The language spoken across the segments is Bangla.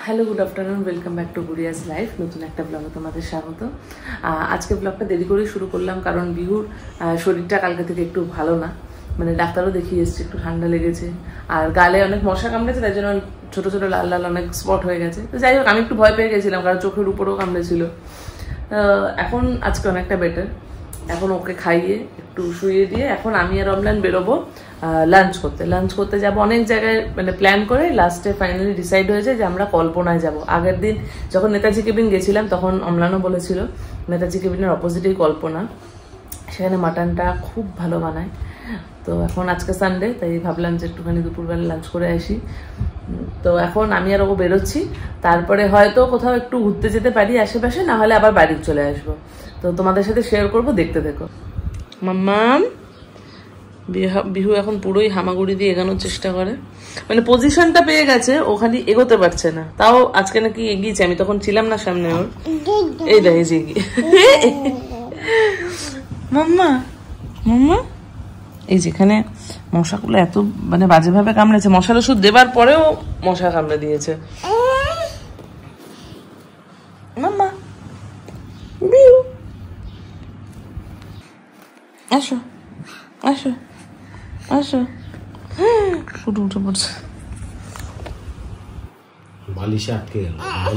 Hello, good afternoon, welcome back to Gudiya's life. নতুন একটা ব্লগে তোমাদের স্বাগত। আজকে ব্লগটা দেরি করেই শুরু করলাম, কারণ বিহুর শরীরটা কালকে থেকে একটু ভালো না, মানে ডাক্তারও দেখিয়ে এসেছি, একটু ঠান্ডা লেগেছে আর গালে অনেক মশা কামড়েছে, তাই জন্য ছোটো ছোটো লাল লাল অনেক স্পট হয়ে গেছে। তো যাই হোক, আমি একটু ভয় পেয়ে গেছিলাম, কারণ চোখের উপরেও কামড়েছিল। এখন আজকে অনেকটা বেটার। এখন ওকে খাইয়ে একটু শুয়ে দিয়ে এখন আমি আর অমলান বেরোবো লাঞ্চ করতে যাব অনেক জায়গায়, মানে প্ল্যান করে লাস্টে ফাইনালি ডিসাইড হয়েছে যে আমরা কল্পনায় যাব। আগের দিন যখন নেতাজি কেবিন গেছিলাম তখন অমলানও বলেছিল নেতাজি কেবিনের অপোজিটেই কল্পনা, সেখানে মাটনটা খুব ভালো বানায়। তো এখন আজকে সানডে, তাই ভাবলাম যে একটুখানি দুপুরবেলা লাঞ্চ করে আসি। তো এখন আমি আর ও বেরোচ্ছি, তারপরে হয়তো কোথাও একটু ঘুরতে যেতে পারি আশেপাশে, না হলে আবার বাড়ি চলে আসবো। তো তোমাদের সাথে শেয়ার করবো, দেখতে দেখো। মাম্মাম বিহু এখন পুরোই হামাগুড়ি দিয়ে এগোনোর চেষ্টা করে, মানে পজিশনটা পেয়ে গেছে, ও খালি এগোতে পারছে না। তাও আজকে নাকি এগিয়েছে, আমি তখন ছিলাম না সামনে ওর। এই দেখে যে মাম্মা মাম্মা এই যেখানে মশাগুলো এত মানে বাজেভাবে কামড়েছে, মশার ওষুধ দেবার পরেও মশা কামড়ে দিয়েছে। মাম্মা বিহু আসো আসো আসো, শুধু উঠে পড়ছে,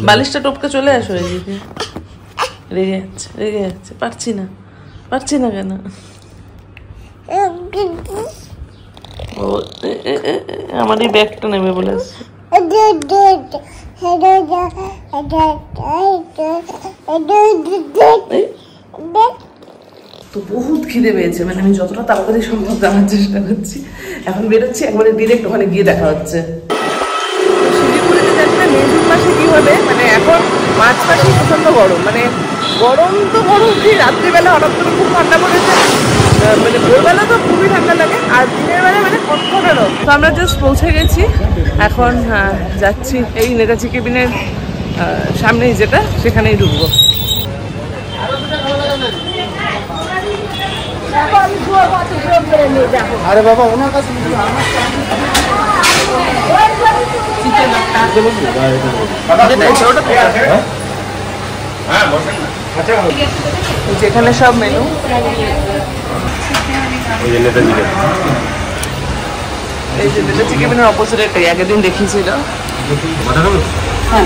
বালিশটা টপকে চলে আসো। এদিকে রেগে যাচ্ছে, পারছি না কেন? ও আমার এই ব্যাগটা নেবে বলে আসছে। তো বহুত খিদে পেয়েছে, মানে আমি যতটা তাড়াতাড়ি সম্ভব জানার চেষ্টা করছি। এখন বেরোচ্ছি, একবারে ডিরেক্ট ওখানে গিয়ে দেখা হচ্ছে। শিলিগুড়িতে জানি না মে জুন মাসে কি হবে, মানে এখন মার্চ মাসে প্রচন্ড গরম, মানে গরম তো গরম, রাত্রিবেলা হঠাৎ করে খুব ঠান্ডা পড়েছে, মানে ভোরবেলা তো খুবই ঠান্ডা লাগে, আর দিনের বেলা মানে কতটা রোদ। তো আমরা জাস্ট পৌঁছে গেছি, এখন যাচ্ছি এই নেতাজি কেবিনের সামনেই যেটা, সেখানেই ঢুকবো। আরে বাবা, ওনার কাছে যেখানে সব মেনু, এই যে নেতাজি কেবিনের অপোজিটে আগের দিন দেখিয়েছিল। হ্যাঁ,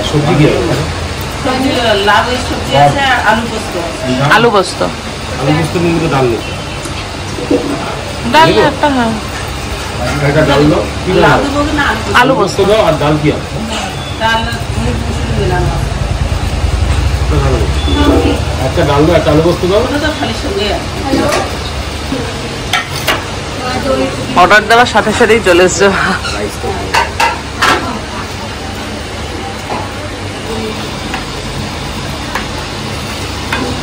সবজি দিয়ে আলু পোস্ত নিয়ে ডাল নেই, ডাল একটা, হ্যাঁ আলু পোস্ত দাও আর ডাল কি একটা ডাল দাও, একটা আলু পোস্ত দাও। অর্ডার দেওয়ার সাথে সাথেই চলে এসছে।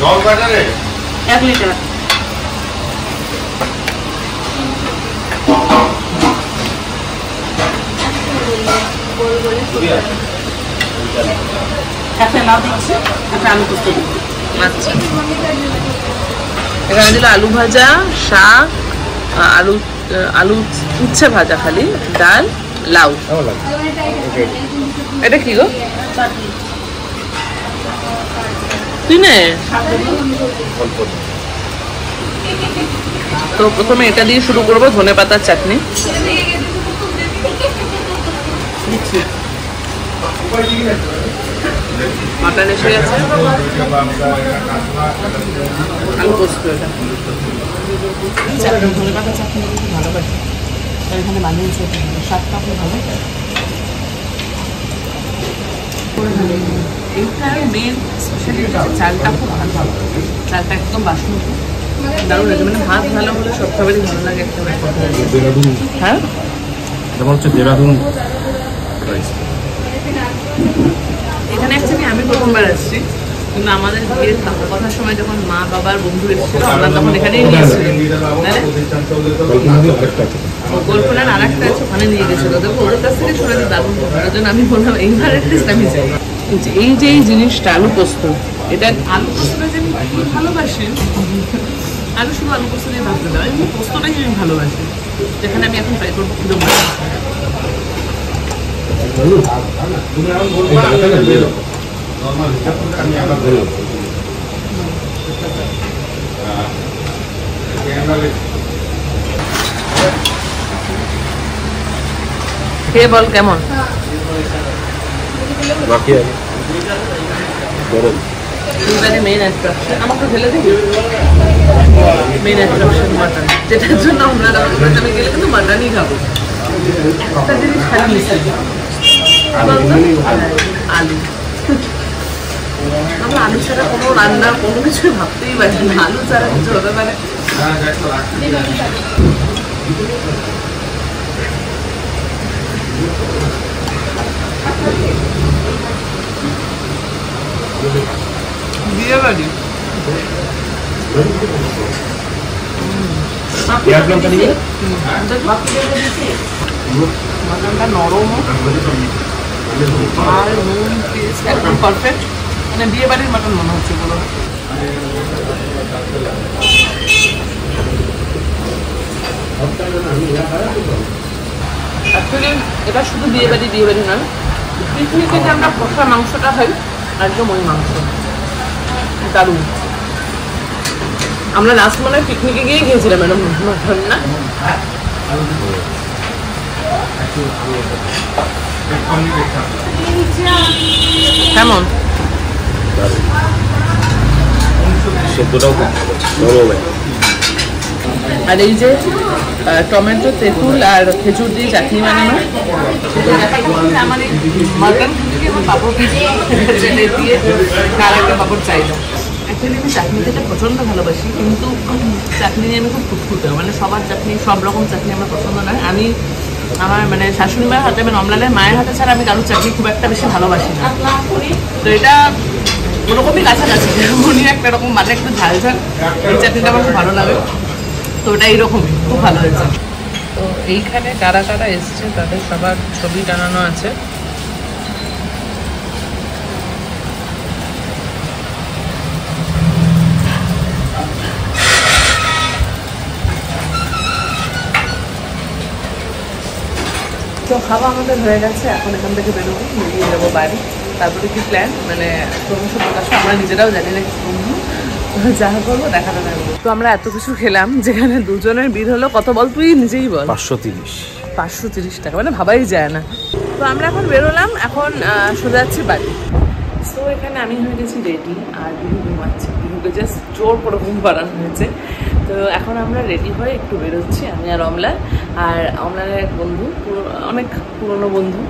জল বাজারে 1 লিটার। একটা লাউ দিচ্ছি, একটা আলু পোস্ত দিচ্ছি। আচ্ছা, এখানে দিল আলু ভাজা, শাক, আলু উচ্ছে ভাজা, খালি ডাল, লাউ। এটা কি গো? তুই নে। তো প্রথমে এটা দিয়ে শুরু করবো, ধনেপাতার চাটনি। মাটন এসে গেছে, আলু পোস্ত, এটা ধনেপাতার চাটনি ভালোবাসি, এখানে বানিয়েছে, স্বাদটা খুব ভালো। এইটার মেন স্পেশালিটি চালটা খুব ভালো, চালটা একদম বাসমতি, দারুণ লাগে, মানে ভাত ভালো হলে সব খাবারই ভালো লাগে। একটা হ্যাঁ, এটা হচ্ছে দেরাদুন রাইস। এখানে অ্যাকচুয়ালি আমি প্রথমবার আসছি, কিন্তু আমাদের বিয়ের কথার সময় যখন মা বাবার বন্ধু এসেছিল, আমরা তখন এখানেই নিয়েছিলাম। কল্পনার আর একটা আছে, ওখানে নিয়ে গেছিল, দেখো ওদের কাছ থেকে শুনে দারুণ, ওই জন্য আমি বললাম এইবার অ্যাটলিস্ট আমি যাই। এই যে এই জিনিসটা আলু পোস্ত, এটা আলু পোস্তটা যে আমি ভালোবাসি, আমি শুধু আলু পোস্ত দিয়ে ভাবতে দেওয়া, পোস্তটাই আমি ভালোবাসি, যেখানে আমি এখন ট্রাই করবো। খেয়ে বল কেমন? মেইন অ্যাট্রাকশন আমাকে ফেলে দিই। মেইন অ্যাট্রাকশন মাটন, যেটার জন্য আমরা মাটনে গেলে কিন্তু মাটনই খাবো। একটা জিনিস খালি মিশে আলু। আমরা আলু ছাড়া কোনো রান্না কোনো কিছু ভাবতেই পারি না, আলু ছাড়া কিছু হতে পারে। বিয়ে বাড়ি মাটনটা নরম আর নুন টেস্ট একদম পারফেক্ট, মানে বিয়ে বাড়ির মাটন মনে হচ্ছে পুরো। অ্যাকচুয়ালি এটা শুধু বিয়ে বাড়ি নয়, পিকনিকে যে আমরা কষা মাংসটা খাই একদম ওই মাংস দারুণ। আমরা লাস্ট মনে হয় পিকনিকে গিয়ে খেয়েছিলাম ম্যাডাম মাটন না? কেমন? আর এই যে টমেটো, তেঁতুল আর খেজুর দিয়ে চাটনি বানানো, আমার এই মাটন পাপড় দিয়ে কার একটা পাপড় চাইলো। অ্যাকচুয়ালি আমি চাটনি খেতে প্রচণ্ড ভালোবাসি, কিন্তু চাটনি নিয়ে আমি খুব খুঁতখুঁতে, মানে সবার চাটনি সব রকম চাটনি আমার পছন্দ নয়। আমি আমার মানে শাশুড়ি মায়ের হাতে মানে অমলালের মায়ের হাতে ছাড়া আমি কারোর চাটনি খুব একটা বেশি ভালোবাসি না। তো এটা ওরকমই কাছাকাছি, উনি একটা রকম মানে একটু ঝাল ঝাল, এই চাটনিটা আমার খুব ভালো লাগে। তো ওটা এইরকমই খুব ভালো হয়েছে। তো এইখানে কারা কারা এসছে তাদের সবার ছবি টানানো আছে। তো খাওয়া আমাদের হয়ে গেছে, এখন এখান থেকে বেরোবো, বেরিয়ে যাবো বাড়ি। তারপরে কি প্ল্যান মানে ক্রমশ প্রকাশ আমরা নিজেরাও জানি না কি করবো, যা করবো দেখাতে থাকবো। তো আমরা এত কিছু খেলাম, যেখানে দুজনের বিল হলো কত বল, তুই নিজেই বল? 530 টাকা, মানে ভাবাই যায় না। তো আমরা এখন বেরোলাম, এখন সোজা যাচ্ছি বাড়ি। তো এখানে আমি হয়ে গেছি রেডি, আর বিহু ঘুমাচ্ছে, বিহুকে জাস্ট জোর করে ঘুম পাড়ানো হয়েছে। তো এখন আমরা রেডি হয়ে একটু বেরোচ্ছি, আমি আর অমলার। আর অমলার এক বন্ধু, অনেক পুরনো বন্ধু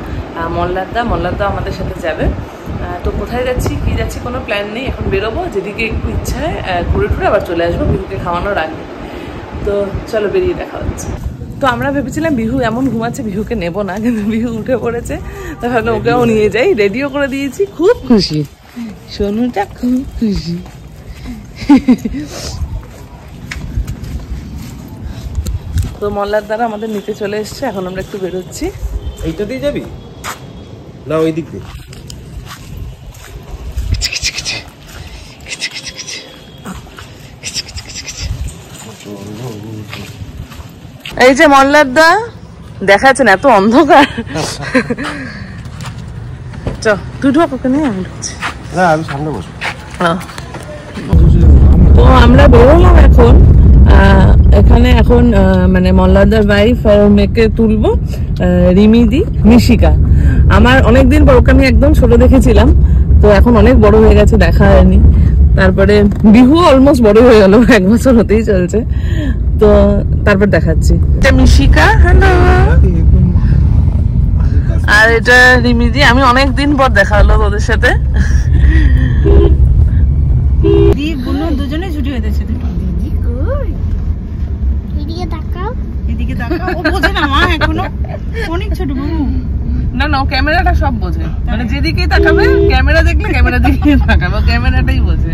মল্লারদা আমাদের সাথে যাবে। তো কোথায় যাচ্ছি কি যাচ্ছি কোনো প্ল্যান নেই, এখন বেরোবো, যেদিকে একটু ইচ্ছা হয় ঘুরে টুরে আবার চলে আসবো বিহুকে খাওয়ানোর আগে। তো চলো বেরিয়ে দেখা হচ্ছে। তো আমরা ভেবেছিলাম বিহু এমন ঘুমাচ্ছে বিহুকে নেব না, কিন্তু বিহু উঠে পড়েছে, তো ভাবলাম ওকেও নিয়ে যাই, রেডিও করে দিয়েছি। খুব খুশি সোনুটা, খুব খুশি। তো মল্লার দ্বারা আমাদের নিতে চলে এসছে, এখন আমরা একটু বেরোচ্ছি। এইটা দিয়ে যাবি না ওই দিক দিয়ে? এই যে মল্লার দা দেখাচ্ছেন, এত অন্ধকার। চ তুই ঢোক, ওকে নিয়ে আমি ঢুকছি। আমি সামনে বসবো। তো আমরা বেরোলাম এখন, এখানে এখন মানে মল্লারদার ওয়াইফ আর মেয়েকে তুলবো, রিমিদি মিশিকা। আমার অনেকদিন পর ওকে আমি একদম ছোট দেখেছিলাম, তো এখন অনেক বড় হয়ে গেছে, দেখা হয়নি। তারপরে বিহু অলমোস্ট বড় হয়ে গেল, 1 বছর হতেই চলছে। তো তারপর দেখাচ্ছি, এটা মিশিকা, হ্যালো, আর এটা রিমিদি। আমি অনেকদিন পর দেখা হলো তোদের সাথে। দুজনে ছুটি হয়েছে। এদিকে তাকাও, ও বোঝে না মা, এখনো অনেক ছোট বাবু। না না, ক্যামেরাটা সব বোঝে, মানে যেদিকেই তাকাবে ক্যামেরা দেখলে ক্যামেরা দিকে তাকাবে, ক্যামেরাটাই বোঝে।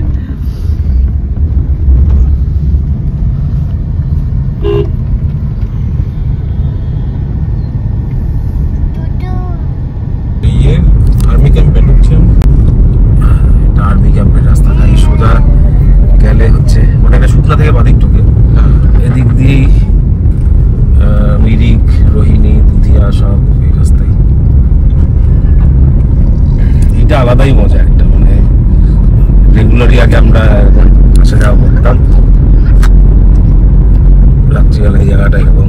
আর্মি ক্যাম্পে ঢুকছেন। এটা আর্মি ক্যাম্পের রাস্তাটা, এই সোজা গেলে হচ্ছে মানে একটা সূত্রা থেকে বাদিক ঢুকে, এদিক দিয়েই মিরিক, রোহিণী, দুধিয়া সব এই রাস্তায়। জার্নিটা আলাদাই মজা একটা, মানে রেগুলারই আগে আমরা আসা যাওয়া করতাম, রাত্রিবেলা এই জায়গাটা এরকম।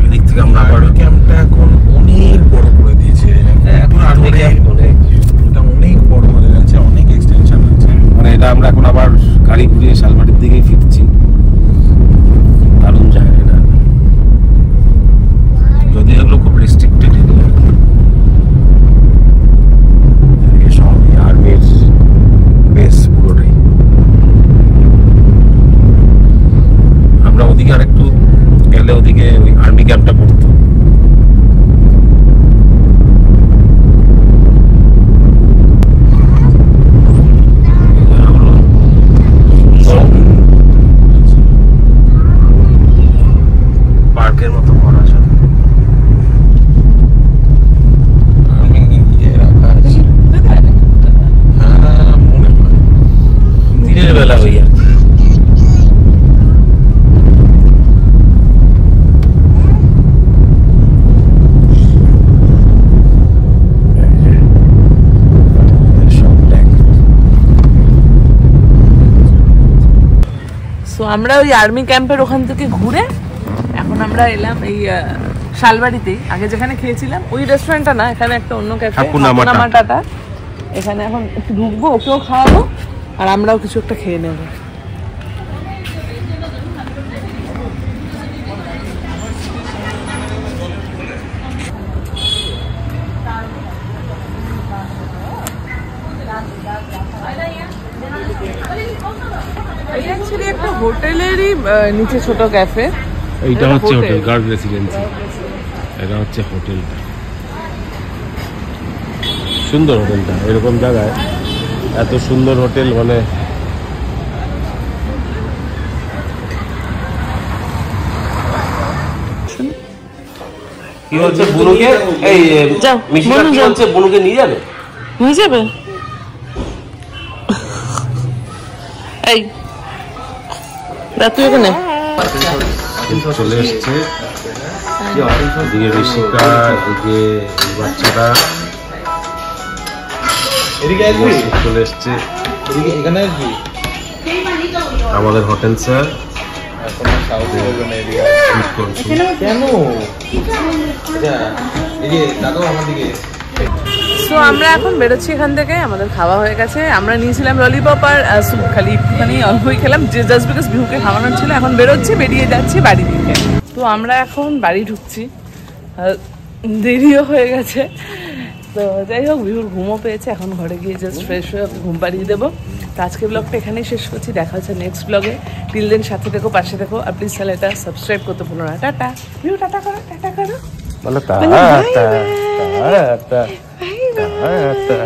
এদিক থেকে আমরা আবার ক্যাম্পটা এখন অনেক বড় করে দিয়েছে, এখন আর্মি ক্যাম্প এটা অনেক বড় হয়ে গেছে, অনেক এক্সটেনশন আছে। মানে এটা আমরা এখন আবার গাড়ি ঘুরিয়ে শালবাড়ির দিকেই ফিরছি। দারুণ জায়গা এটা, যদি এগুলো খুব রেস্ট্রিক্টেড এরিয়া। সব আর্মির বেস পুরোটাই। আমরা ওদিকে আর একটু গেলে ওদিকে ওই আর্মি ক্যাম্পটা পড়তো। পার্কের মতো করা সব আমি ইয়ে রাখা আছে, হ্যাঁ মনে হয় দিনের বেলা ওই আর কি। সো আমরা ওই আর্মি ক্যাম্পের ওখান থেকে ঘুরে এখন আমরা এলাম এই শালবাড়িতেই। আগে যেখানে খেয়েছিলাম ওই রেস্টুরেন্টটা না, এখানে একটা অন্য ক্যাফে, হাকুনা মাটাটা। এখানে এখন একটু ঢুকবো, ওকেও খাওয়াবো আর আমরাও কিছু একটা খেয়ে নেবো। এই অ্যাকচুয়ালি একটা হোটেলেরই নিচে ছোট ক্যাফে। এইটা হচ্ছে হোটেল গার্ড রেসিডেন্সি, এটা হচ্ছে হোটেলটা। সুন্দর হোটেলটা, এরকম জায়গায় এত সুন্দর হোটেল, মানে কি হচ্ছে বুনুকে এই যাও, মিশিকা বুনু কি যাও। হচ্ছে বুনুকে নিয়ে যাবে? নিয়ে যাবে? এই তুই এখানে চলে এসছে এদিকে ঋষিকা, এদিকে বাচ্চাটা এদিকে আসবি, চলে এসছে। এদিকে এখানে আসবি। আমাদের হোটেল স্যার এখন সাউথ করবে না এদিকে। কেন? এই যে দাদা আমার দিকে। সো আমরা এখন বেরোচ্ছি এখান থেকে, আমাদের খাওয়া হয়ে গেছে। আমরা নিয়েছিলাম ললিপপ আর স্যুপ, খালি একটুখানি অল্পই খেলাম জাস্ট বিকজ বিহুকে খাওয়ানোর ছিল। এখন বেরোচ্ছি, বেরিয়ে যাচ্ছি বাড়ি দিকে। তো আমরা এখন বাড়ি ঢুকছি, দেরিও হয়ে গেছে। তো যাই হোক, বিহুর ঘুমও পেয়েছে, এখন ঘরে গিয়ে জাস্ট ফ্রেশ হয়ে ওকে ঘুম পাড়িয়ে দেবো। তো আজকের ব্লগটা এখানেই শেষ করছি, দেখা হচ্ছে নেক্সট ব্লগে। টিল দেন সাথে দেখো, পাশে দেখো, আর প্লিজ তাহলে এটা সাবস্ক্রাইব করতে ভুলো না। টাটা বিহু, টাটা করো, টাটা করো, বলো bye. টা